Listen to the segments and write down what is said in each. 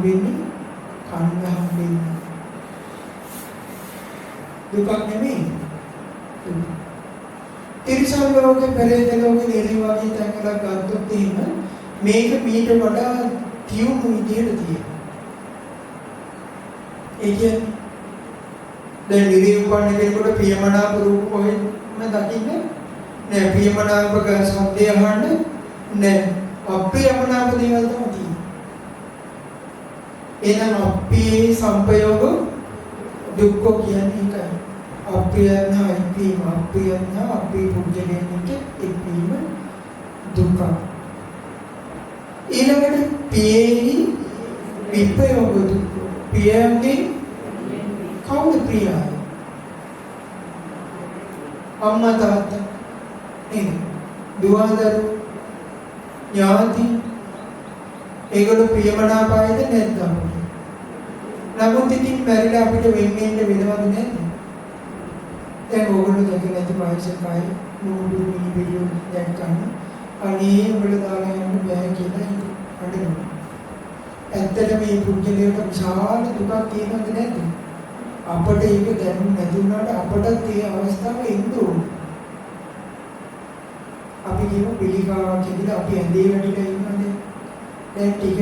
හම්බෙන්නේ කන්න හම්බෙන්නේ දුකක් නෙමෙයි. තිරිසන් ලෝකේ පෙරේත ලෝකේ දෙවි වගේ තැන්වල ගත්තොත් එහෙම මේක මීට වඩා තියුණු විදිහට තියෙනවා. ඒ කියන්නේ දැන් නිරූපණ කෙනෙකුට ප්‍රියමනාප රූප කොහෙන්ද දකින්නේ? නෑ ප්‍රියමනාප ශබ්දය අහන්න නෑ අප්‍රියමනාප දේවල් තමයි තියෙන්නේ. එහෙනම් අප්‍රිය සංපයෝග දුක්ඛ කියන්නේ ඒකයි. අප්‍රියන ඉපීම අප්‍රියන අපේ පුජ්‍යලෙන්නට ඉපීම දුක්ඛ. ඊළඟට පියේහි විපයෝග දුක්ඛ. පියන්නේ කවුද ප්‍රියයි? අම්මා තාත්තා නේද? දුව දරුවෝ ඥාති ඒගොල්ලෝ ප්‍රියමනාපයිද නැද්ද අපිට? නමුත් ඉතින් මැරිලා අපිට වෙන්නේ වෙනවද නැද්ද? දැන් ඕගොල්ලෝ දැක නැති වයසක අය නෝඩු මිනි වීඩියෝ දැක්කම අනේ උඹලා දාලා යන්න බෑ කියලා හිතනවා. ඇත්තට මේ පුද්ගලයාට විශාල දුකක් තියෙනවද නැද්ද? අපට ඒක දැනුම් නැති වුණාට අපටත් ඒ අවස්ථාව එන්න ඕනේ. අපි කියමු පිළිකාවක් කියලා අපි ඇඳේ වැඩිලා ඉන්නවනේ. දැන් ටික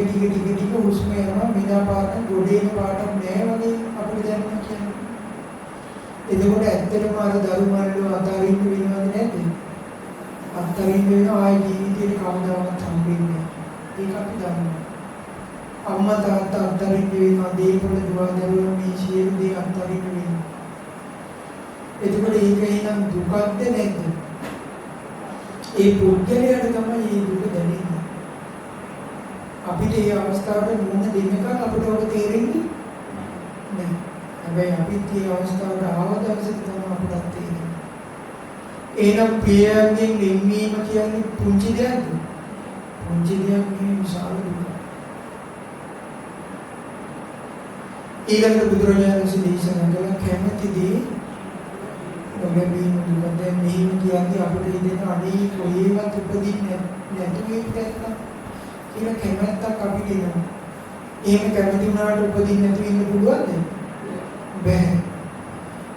හුස්ම යනවා මෙදා පාට ගොඩේන පාටක් නෑ වගේ අපිට දැනෙනවා කියන්නේ. එතකොට ඇත්තටම අර දරුමල්ලෝ අතාරින්න වෙනවද නැද්ද? අතාරින්න වෙනවා ආයි ජීවිතේ කවදාවත් හම්බෙන්නේ නෑ. ඒක අපි දන්නවා. අම්මා තාත්තා අතාරින්න වෙනවා දේපොළ දුව දරුවෝ මේ සියලු දේ අතාරින්න වෙනවා. එතකොට ඒක එනම් දුකක්ද නැද්ද? ඒ පුද්ගලයාට තමයි මේ දුක දැනෙන්නේ. අපිට මේ අවස්ථාවට මුහුණ දෙන්නකම් අපිට ඔබ තේරෙන්නේ නැහැ. හැබැයි අපිත් මේ අවස්ථාවට ආව දවසේ තමයි අපිට තේරෙන්නේ. එහෙනම් ප්‍රියයෙන් වෙන්වීම කියන්නේ පුංචි දෙයක්ද? පුංචි දෙයක් නෙවෙයි විශාල දුකක්. ඊළඟට බුදුරජාණන් වහන්සේ දේශනා කළ කැමැතිදී ඔබෙන් දුක දැන් මෙහෙම කියන්නේ අපිට ඉතින් අනේ කොහේවත් උපදින්නේ නැතුව ඉන්න කියලා කැමැත්තක් අපිට එනවා. එහෙම කැමති වුණාට උපදින්න නැතුව ඉන්න පුළුවන්ද? බැහැ.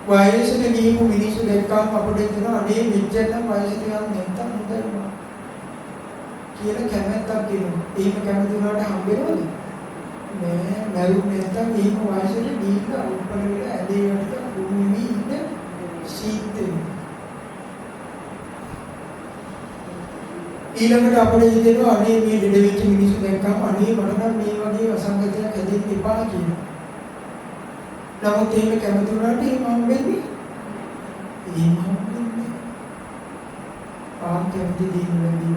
වයසට ගිහින් මිනිස්සු දැක්කම අපිට එනවා අනේ මෙච්චර නම් වයසට යන්නේ නැත්තම් හොඳයි වුණා කියලා කැමැත්තක් එනවා. එහෙම කැමති වුණාට හම්බෙනවද? නෑ. මරුනේ නැත්තම් එහෙම වයසට ගිහින් උඩට වෙලා ඇදේ වලට කුණුමි ඉන්න සීතේ. ඊළඟට අපිට හිතෙනවා අනේ මේ දෙඩ වෙච්ච මිනිස්සු දැක්කම අනේ මට නම් මේ වගේ අසංගතයක් හැදෙන්න එපා කියලා. නමුත් එහෙම කැමති වුණාට එහෙම හම්බෙන්නේ. එහෙම හම්බෙන්නේ. ආකැමති දේ නෙවෙයි.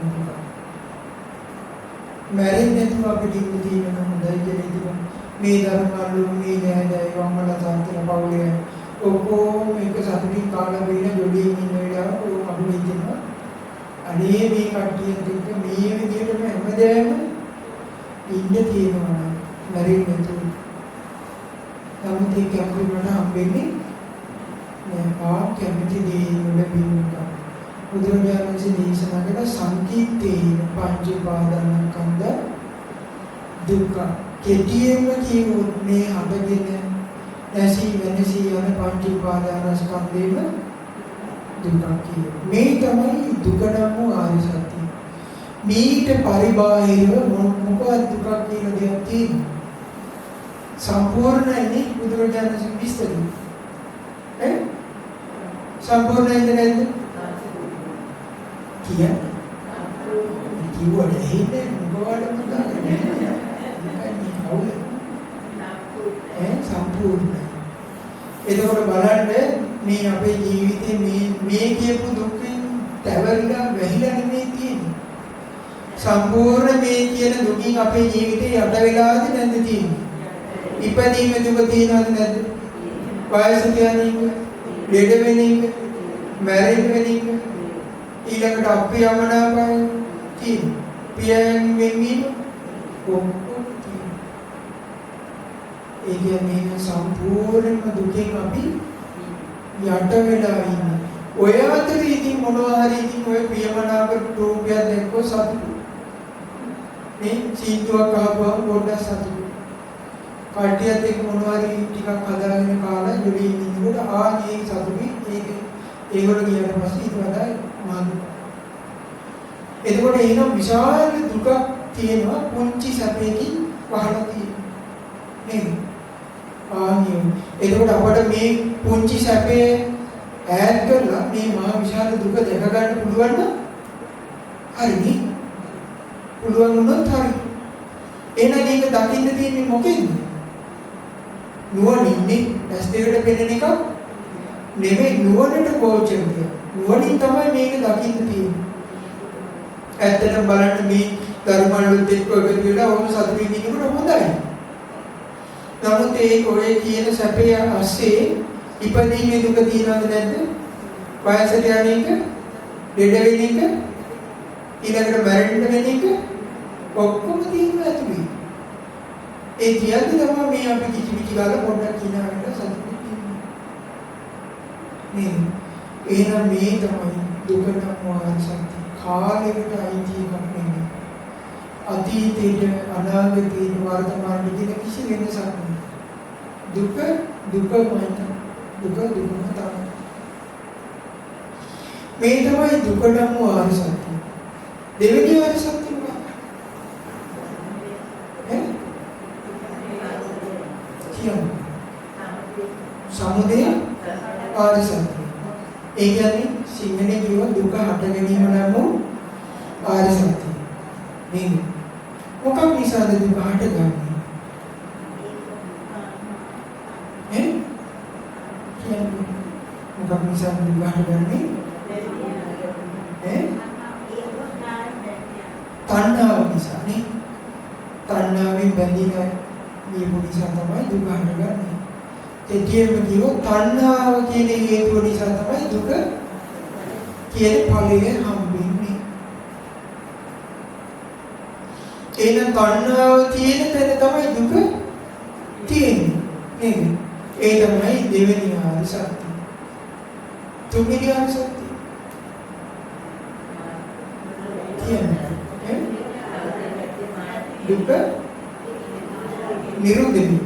මැරෙන්නේ නැතුව අපිට ඉන්න තියෙන හොඳයි කියලා හිතනවා. මේ ධර්මවල මේ නෑදෑය වම්මලා තාත්තලා පවුලේ ඔක්කොම එක සතුටින් කාලා බීලා ජොලියෙන් ඉන්න වෙලාව අපිට හිතෙනවා අනේ මේ කට්ටියත් එක්ක මේ විදිහටම හැමදේම ඉන්න තියෙනවා මැරෙන්නේ නැතුව. නමුත් ඒ කැමතිවට හම්බෙන්නේ නෑ. කැමති දේ නොලැබීමට බුදුරජාණන් වහන්සේ දේශනා කළ සංකීර්තේන පංච උපාදානස්කන්ධ දුක්ඛ. කෙටියෙන්ම කියවොත් මේ හදගෙන නැසී වෙනසී යන පංච උපාදානස්කන්ධේම දුක්ඛ කියනවා. මේ තමයි දුක නම් වූ ආර්ය සත්‍ය. මේට පරිබාහිරව මොකක්ද දුක කියන දෙයක් තියෙනවා. සම්පූර්ණයි බුදුරජාණන් වහන්සේ විස්තර ඈ සම්පූර්ණයිද නැද්ද කියන්නේ කිව්වට හිතේ මොකවද මුදාන්නේ සම්පූර්ණයි. එතකොට බලන්න මේ අපේ ජීවිතේ මේ කියපු දුකෙන් තැවරිලා වැහිලා නෙමෙයි තියෙන්නේ. සම්පූර්ණ මේ කියන දුකින් අපේ ජීවිතේ යට වෙලාද නැද්ද තියෙන්නේ? ඉපදීම දුක තියෙනවද නැද්ද? වයස කියන්නේ ලෙඩ වෙන එක, මැරෙන්න වෙන එක, ඊළඟට අප්‍රියමනාපය තියෙනවා. පියයන් වෙන්නේ ඔක්කොම තියෙනවා. ඒ කියන්නේ සම්පූර්ණම දුකෙන් අපි යට වෙලා ඉන්නේ. ඔය අතරේ ඉතින් මොනවා හරි ඉතින් ඔය ප්‍රියමනාප රූපයක් දැක්කොත් සතුටු. මේ සීතුවක් ආවම පොඩ්ඩක් සතුටු. කට්ටියත් එක්ක මොනවාරි ටිකක් හදාගෙන කාලා ජොලි ඉන්නකොට ආයේ සතුටි ඒගොල්ලෝ ගියාට පස්සේ ඊට වඩා මාදු. එතකොට එන විශාල දුකක් තියෙනවා පුංචි සැපයකින් වහලා තියෙනවා. නේද? ආනිය. එතකොට අපිට මේ පුංචි සැපේ ඈඩ් කරලා මේ මහා විශාල දුක දැක ගන්න පුළුවන් නම් හරිනේ. පුළුවන් වුණොත් හරි. එහෙනම් මේක දකින්න තියෙන්නේ මොකෙන්ද? නුවණින්නේ ඇස් දෙකට පෙනෙන එක නෙමෙයි නුවණට ගෝචර දෙයක්. නුවණින් තමයි මේක දකින්න තියෙන්නේ. ඇත්තටම බලන්න මේ ධර්මවලුත් එක්ක එකතු වෙලා ඔහොම සතුටින් ඉන්නකොට හොඳයි. නමුත් ඒ ඔය කියන සැපේ ඇස්සේ ඉපදීමේ දුක තියනවද නැද්ද? වයසට යන එක, ලෙඩ වෙන එක, ඊළඟට මැරෙන්න වෙන එක ඔක්කොම තියෙනවා ඇතුලේ. ඒ කියන්නේ තමයි මේ අපි කිචි පිචි ගාලා පොඩ්ඩක් කියනකට සතුටින් ඉන්නේ. නේද? එහෙනම් මේ තමයි දුකට මොහොතක් කාලයකට අයිති එකක් නෙමෙයි. අතීතයේ අනාගතයේ වර්තමානයේ කියන කිසි වෙනසක් නැහැ. දුක දුකමයි. දුක දුකම තමයි. මේ තමයි දුකටම ආර්ය සත්‍ය. දෙවෙනි ආර්ය සත්‍ය මොකක්ද? සමුදය ආර්ය සත්‍ය. ඒ කියන්නේ සිංහලේ කියව දුක හට ගැනීම නම් ආර්ය සත්‍ය. නේද? මොකක් නිසාද දුක හටගන්නේ? මොකක් නිසාද දුක හටගන්නේ? තණ්හාව නිසා නේ. තණ්හාවෙන් බැඳිලා මේ නිසා තමයි දුක හටගන්නේ. ඒ කියන්නේ කිව්ව තණ්හාව කියන හේතුව නිසා තමයි දුක කියන ඵලය හම්බෙන්නේ. එහෙනම් තණ්හාව තියෙන තැන තමයි දුක තියෙන්නේ. නේද? ඒ තමයි දෙවෙනි ආර්ය සත්‍ය. තුන්වෙනි ආර්ය සත්‍ය දුක නිරෝධ වීම.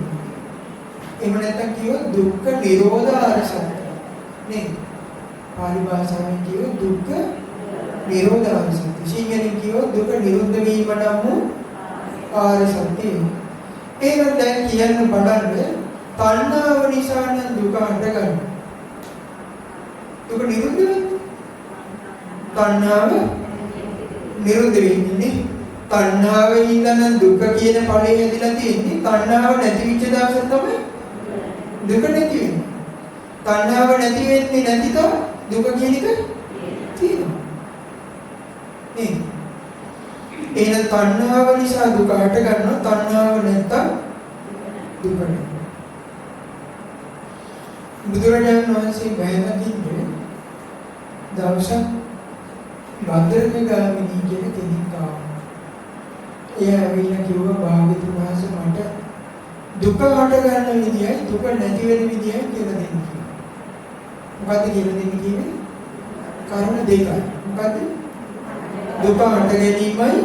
එහෙම නැත්නම් කියව දුක්ඛ නිරෝධ ආර්ය සත්‍ය. නේද? පාලි භාෂාවෙන් කියව දුක්ඛ නිරෝධ ආර්ය සත්‍ය. සිංහලෙන් කියව දුක නිරුද්ධ වීම නම් ආර්ය සත්‍ය. එහෙනම් දැන් කියන්න බලන්න තණ්හාව නිසා නම් දුක හටගන්නේ. දුක නිරුද්ධ වෙන්නේ. තණ්හාව නිරුද්ධ වෙන්නේ. තණ්හාවේ ඉඳන් දුක කියන ඵලය ඇදලා තියෙන්නේ. තණ්හාව නැති වෙච්ච දවසේ තමයි දුක නැති වෙන්නේ. තණ්හාව නැති වෙන්නේ නැති තව දුක කියන එක තියෙනවා. නේද? එහෙනම් තණ්හාව නිසා දුක හට ගන්නවා. තණ්හාව නැත්තම් දුක නැහැ. බුදුරජාණන් වහන්සේ බැහැලා කිව්වේ දවසක් භද්‍රක ගාමිණී කියන කෙනෙක් ආවා. එයා ඇවිල්ලා කිව්වා භාග්‍යතුන් වහන්සේ මට දුක හට ගන්න විදියයි දුක නැති වෙන විදියයි කියලා දෙන්න කිව්වා. මොකද්ද කියලා දෙන්න කිව්වේ? කරුණ දෙකයි. මොකද්ද? දුක හට ගැනීමයි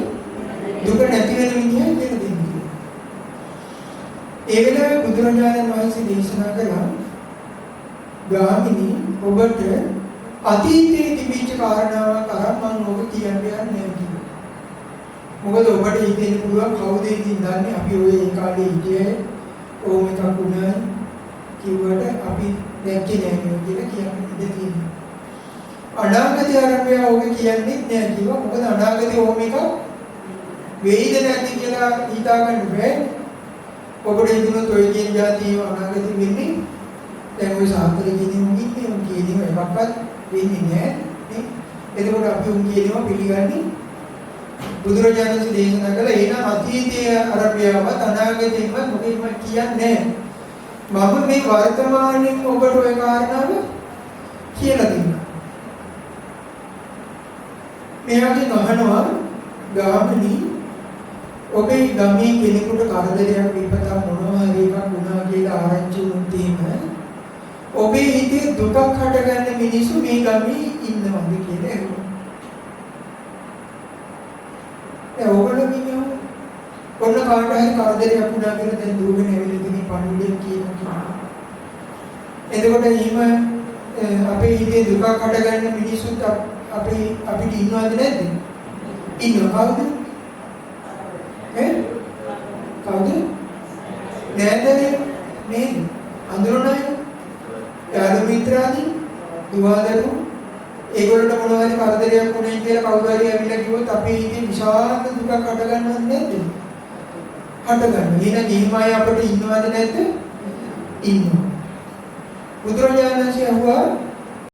දුක නැති වෙන විදියයි කියලා දෙන්න කිව්වා. ඒ වෙලාවේ බුදුරජාණන් වහන්සේ දේශනා කළා ගාමිණී ඔබට අතීතයේ තිබිච්ච කාරණාවක් අරන් මම ඔබ කියන්නේ නැහැ කිව්වා. මොකද ඔබට හිතෙන්න පුළුවන් කවුද ඉතින් දන්නේ අපි ඔය ඒ කාලේ හිටියේ ඕම එකක් වුණා කිව්වට අපි දැක්කේ නැහැ කියලා කියන්න ඉඩ තියෙනවා. අනාගතය ආරම්භය ඔබ කියන්නේ නැහැ කිව්වා. මොකද අනාගතේ ඕම එකක් වෙයිද නැති කියලා හිතා ගන්න බෑ. ඔබට හිතුනොත් ඔය කියන જાතිය අනාගතේ වෙන්නේ දැන් ඔය සාහිත්‍ය කියන්නේ උන් කියනවා එකක්වත් වෙන්නේ නැහැ නේ. එතකොට අපි උන් කියනවා පිළිගන්නේ බුදුරජාණන් වහන්සේ දේශනා කළ එහෙනම් අතීතයේ අරබියාවත් අනාගතේවත් මොකෙම කියන්නේ නැහැ. මම මේ වර්තමානයේ ඔබට ওই කාරණාව කියලා දෙන්නම්. මෙයාගෙන් අහනවා ගාමිණී ඔබේ ගමේ කෙනෙකුට කරදරයක් විපතක් මොනවා හරි එකක් වුණා කියලා ආරංචි වුණොත් එහෙම ඔබේ හිතේ දුකක් හටගන්න මිනිස්සු මේ ගමේ ඉන්නවද කියලා ඇහුවා. ඔයගොල්ලෝ කියනවා ඔන්න කාට හරි කරදරයක් වුණා කියලා දැන් දුවගෙන ඇවිල්ලා ඉන්නේ එතකොට එහෙම අපේ හිතේ දුකක් හටගන්න මිනිස්සුත් අපිට ඉන්නවද නැද්ද? ඉන්නවා. කවුද? කවුද? නෑදෑයෝ නේද? අඳුරන අය. යාළු මිත්‍රාදී දුවදරු ඒගොල්ලන්ට මොනවා හරි කරදරයක් වුණේ කියලා කවුරු හරි ඇවිල්ලා කිව්වොත් අපේ හිතේ විශාල දුකක් හටගන්නවද නැද්ද? හටගන්න. එහෙනම් නිර්මාය අපිට ඉන්නවද නැද්ද? ඉන්නවා. බුදුරජාණන් වහන්සේ අහුවා